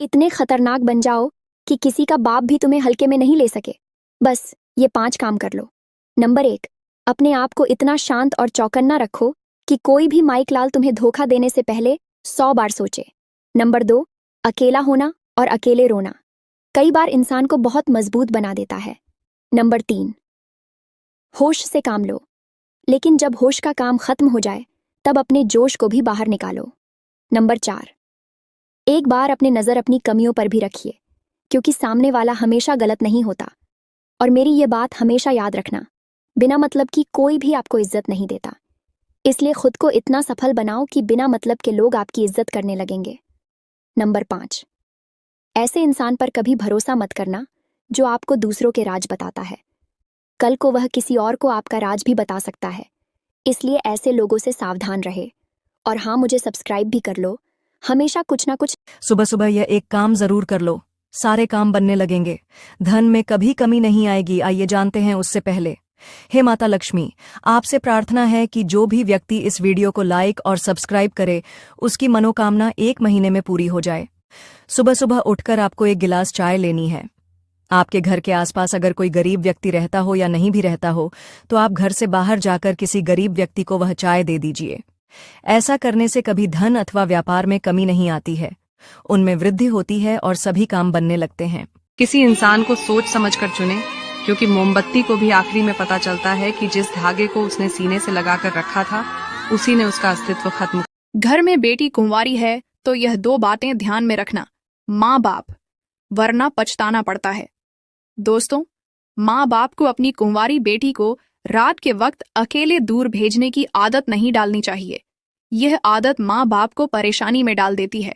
इतने खतरनाक बन जाओ कि किसी का बाप भी तुम्हें हल्के में नहीं ले सके। बस ये 5 काम कर लो। नंबर 1, अपने आप को इतना शांत और चौकन्ना रखो कि कोई भी माइक लाल तुम्हें धोखा देने से पहले 100 बार सोचे। नंबर 2, अकेला होना और अकेले रोना कई बार इंसान को बहुत मजबूत बना देता है। नंबर 3, होश से काम लो, लेकिन जब होश का काम खत्म हो जाए तब अपने जोश को भी बाहर निकालो। नंबर 4, एक बार अपने नज़र अपनी कमियों पर भी रखिए, क्योंकि सामने वाला हमेशा गलत नहीं होता। और मेरी ये बात हमेशा याद रखना, बिना मतलब की कोई भी आपको इज्जत नहीं देता। इसलिए खुद को इतना सफल बनाओ कि बिना मतलब के लोग आपकी इज्जत करने लगेंगे। नंबर 5, ऐसे इंसान पर कभी भरोसा मत करना जो आपको दूसरों के राज बताता है। कल को वह किसी और को आपका राज भी बता सकता है, इसलिए ऐसे लोगों से सावधान रहे। और हाँ, मुझे सब्सक्राइब भी कर लो, हमेशा कुछ ना कुछ। सुबह सुबह यह एक काम जरूर कर लो, सारे काम बनने लगेंगे। धन में कभी कमी नहीं आएगी। आइए जानते हैं उससे पहले। हे माता लक्ष्मी, आपसे प्रार्थना है कि जो भी व्यक्ति इस वीडियो को लाइक और सब्सक्राइब करे उसकी मनोकामना 1 महीने में पूरी हो जाए। सुबह सुबह उठकर आपको एक गिलास चाय लेनी है। आपके घर के आसपास अगर कोई गरीब व्यक्ति रहता हो या नहीं भी रहता हो तो आप घर से बाहर जाकर किसी गरीब व्यक्ति को वह चाय दे दीजिए। ऐसा करने से कभी धन अथवा व्यापार में कमी नहीं आती है, उनमें वृद्धि होती है और सभी काम बनने लगते हैं। किसी इंसान को सोच समझकर चुनें, क्योंकि मोमबत्ती को भी आखिरी में पता चलता है कि जिस धागे को उसने सीने से लगाकर रखा था उसी ने उसका अस्तित्व खत्म। घर में बेटी कुंवारी है तो यह 2 बातें ध्यान में रखना, माँ बाप, वरना पछताना पड़ता है। दोस्तों, माँ बाप को अपनी कुंवारी बेटी को रात के वक्त अकेले दूर भेजने की आदत नहीं डालनी चाहिए। यह आदत माँ बाप को परेशानी में डाल देती है।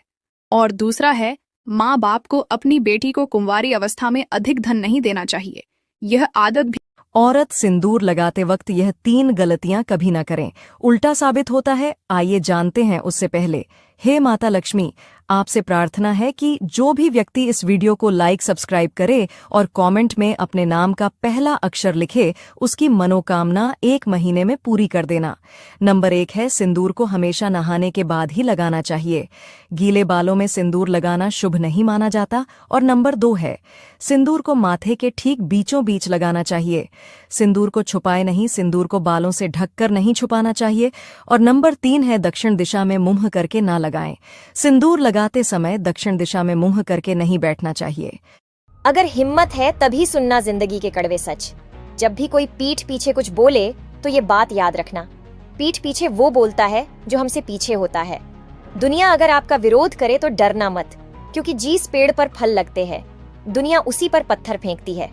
और दूसरा है, माँ बाप को अपनी बेटी को कुंवारी अवस्था में अधिक धन नहीं देना चाहिए। यह आदत भी। औरत सिंदूर लगाते वक्त यह 3 गलतियां कभी न करें, उल्टा साबित होता है। आइए जानते हैं उससे पहले। हे माता लक्ष्मी, आपसे प्रार्थना है कि जो भी व्यक्ति इस वीडियो को लाइक सब्सक्राइब करे और कमेंट में अपने नाम का पहला अक्षर लिखे उसकी मनोकामना 1 महीने में पूरी कर देना। नंबर 1 है, सिंदूर को हमेशा नहाने के बाद ही लगाना चाहिए। गीले बालों में सिंदूर लगाना शुभ नहीं माना जाता। और नंबर 2 है, सिंदूर को माथे के ठीक बीचों बीच लगाना चाहिए। सिंदूर को छुपाए नहीं, सिंदूर को बालों से ढककर नहीं छुपाना चाहिए। और नंबर 3 है, दक्षिण दिशा में मुंह करके ना लगाएं। सिंदूर लगाते समय दक्षिण दिशा में मुंह करके नहीं बैठना चाहिए। अगर हिम्मत है तभी सुनना जिंदगी के कड़वे सच। जब भी कोई पीठ पीछे कुछ बोले तो ये बात याद रखना, पीठ पीछे वो बोलता है जो हमसे पीछे होता है। दुनिया अगर आपका विरोध करे तो डरना मत, क्योंकि जिस पेड़ पर फल लगते हैं दुनिया उसी पर पत्थर फेंकती है।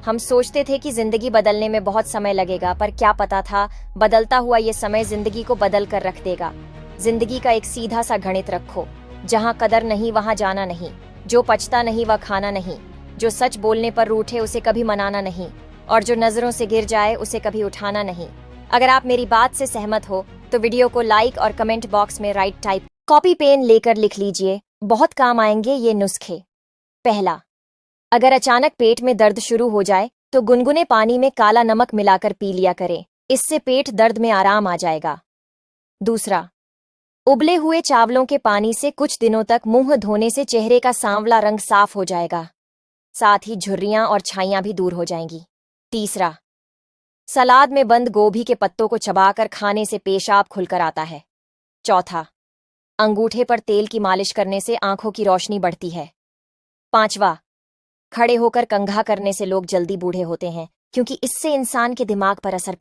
हम सोचते थे कि जिंदगी बदलने में बहुत समय लगेगा, पर क्या पता था बदलता हुआ ये समय जिंदगी को बदल कर रख देगा। जिंदगी का एक सीधा सा गणित रखो, जहाँ कदर नहीं वहाँ जाना नहीं, जो पछता नहीं वह खाना नहीं, जो सच बोलने पर रूठे उसे कभी मनाना नहीं, और जो नजरों से गिर जाए उसे कभी उठाना नहीं। अगर आप मेरी बात से सहमत हो तो वीडियो को लाइक और कमेंट बॉक्स में राइट टाइप कॉपी पेन लेकर लिख लीजिए, बहुत काम आएंगे ये नुस्खे। पहला, अगर अचानक पेट में दर्द शुरू हो जाए तो गुनगुने पानी में काला नमक मिलाकर पी लिया करें, इससे पेट दर्द में आराम आ जाएगा। दूसरा, उबले हुए चावलों के पानी से कुछ दिनों तक मुंह धोने से चेहरे का सांवला रंग साफ हो जाएगा, साथ ही झुर्रियां और छाइयां भी दूर हो जाएंगी। तीसरा, सलाद में बंद गोभी के पत्तों को चबाकर खाने से पेशाब खुलकर आता है। चौथा, अंगूठे पर तेल की मालिश करने से आंखों की रोशनी बढ़ती है। पांचवा, खड़े होकर कंघा करने से लोग जल्दी बूढ़े होते हैं, क्योंकि इससे इंसान के दिमाग पर असर पड़ता है।